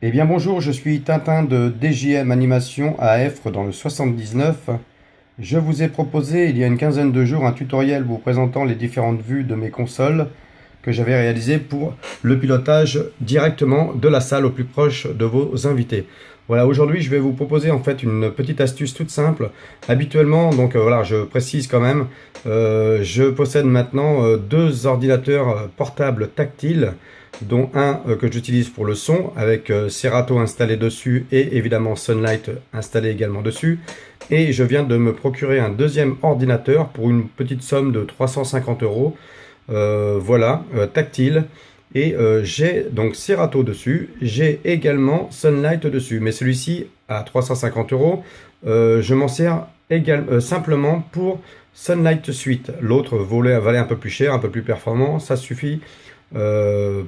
Eh bien bonjour, je suis Tintin de DJM Animation à Effre dans le 79. Je vous ai proposé il y a une quinzaine de jours un tutoriel vous présentant les différentes vues de mes consoles que j'avais réalisé pour le pilotage directement de la salle au plus proche de vos invités. Voilà, aujourd'hui je vais vous proposer en fait une petite astuce toute simple. Habituellement, donc voilà, je précise quand même, je possède maintenant deux ordinateurs portables tactiles, dont un que j'utilise pour le son avec Serato installé dessus et évidemment Sunlight installé également dessus. Et je viens de me procurer un deuxième ordinateur pour une petite somme de 350 €. Voilà, tactile. Et j'ai donc Serato dessus, j'ai également Sunlight dessus, mais celui-ci à 350 €, je m'en sers simplement pour Sunlight Suite. L'autre valait un peu plus cher, un peu plus performant, ça suffit.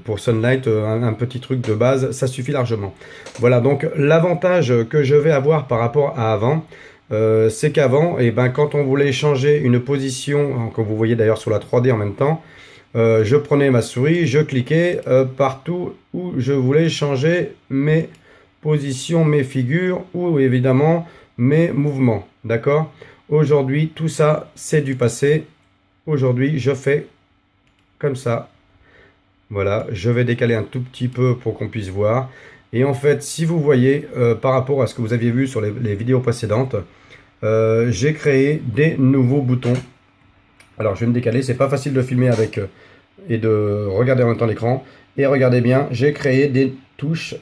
Pour Sunlight, un petit truc de base, ça suffit largement. Voilà, donc l'avantage que je vais avoir par rapport à avant, c'est qu'avant, quand on voulait changer une position, comme vous voyez d'ailleurs sur la 3D en même temps, je prenais ma souris, je cliquais partout où je voulais changer mes positions, mes figures ou évidemment mes mouvements. D'accord? Aujourd'hui, tout ça, c'est du passé. Aujourd'hui, je fais comme ça. Voilà, je vais décaler un tout petit peu pour qu'on puisse voir. Et en fait, si vous voyez, par rapport à ce que vous aviez vu sur les vidéos précédentes, j'ai créé des nouveaux boutons. Alors, je vais me décaler, c'est pas facile de filmer avec et de regarder en même temps l'écran. Et regardez bien, j'ai créé des touches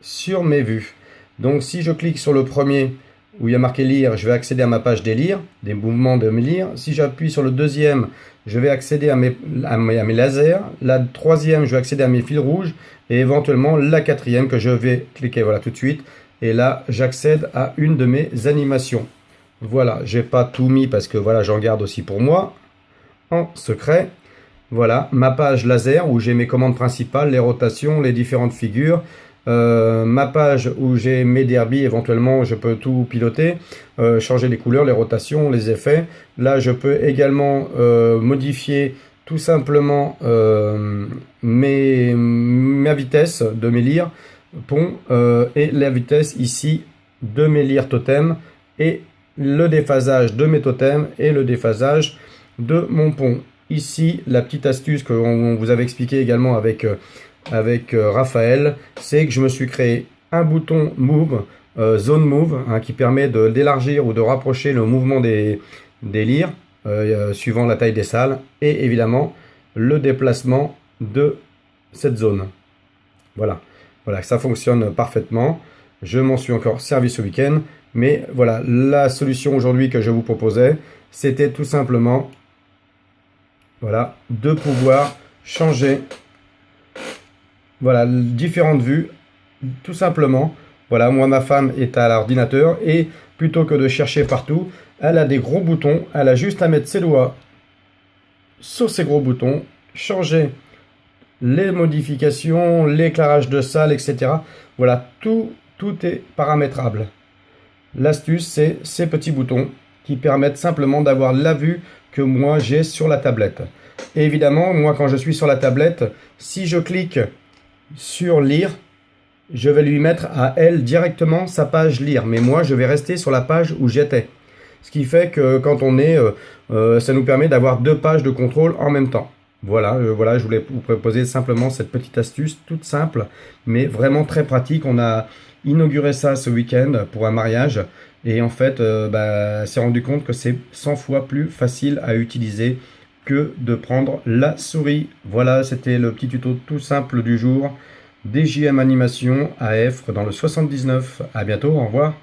sur mes vues. Donc, si je clique sur le premier où il y a marqué lire, je vais accéder à ma page des lire, des mouvements de mes lire. Si j'appuie sur le deuxième, je vais accéder à mes lasers. La troisième, je vais accéder à mes fils rouges. Et éventuellement la quatrième que je vais cliquer voilà tout de suite. Et là, j'accède à une de mes animations. Voilà, j'ai pas tout mis parce que voilà, j'en garde aussi pour moi en secret. Voilà, ma page laser où j'ai mes commandes principales, les rotations, les différentes figures. Ma page où j'ai mes derbies, éventuellement je peux tout piloter, changer les couleurs, les rotations, les effets. Là je peux également modifier tout simplement ma vitesse de mes lyres pont et la vitesse ici de mes lyres totems et le déphasage de mes totems et le déphasage de mon pont. Ici la petite astuce que on vous avait expliqué également avec Raphaël, c'est que je me suis créé un bouton Move, Zone Move, hein, qui permet d'élargir ou de rapprocher le mouvement des lyres, suivant la taille des salles, et évidemment le déplacement de cette zone. Voilà, voilà, ça fonctionne parfaitement. Je m'en suis encore servi ce week-end, mais voilà, la solution aujourd'hui que je vous proposais, c'était tout simplement, voilà, de pouvoir changer. Voilà, différentes vues, tout simplement. Voilà, moi, ma femme est à l'ordinateur et plutôt que de chercher partout, elle a des gros boutons. Elle a juste à mettre ses doigts sur ces gros boutons, changer les modifications, l'éclairage de salle, etc. Voilà, tout est paramétrable. L'astuce, c'est ces petits boutons qui permettent simplement d'avoir la vue que moi j'ai sur la tablette. Et évidemment, moi, quand je suis sur la tablette, si je clique sur lire, je vais lui mettre à elle directement sa page lire, mais moi je vais rester sur la page où j'étais, ce qui fait que quand on est ça nous permet d'avoir deux pages de contrôle en même temps. Voilà, voilà, je voulais vous proposer simplement cette petite astuce toute simple mais vraiment très pratique. On a inauguré ça ce week-end pour un mariage et en fait s'est rendu compte que c'est 100 fois plus facile à utiliser que de prendre la souris. Voilà, c'était le petit tuto tout simple du jour. DJM Animation à Effre dans le 79. À bientôt, au revoir.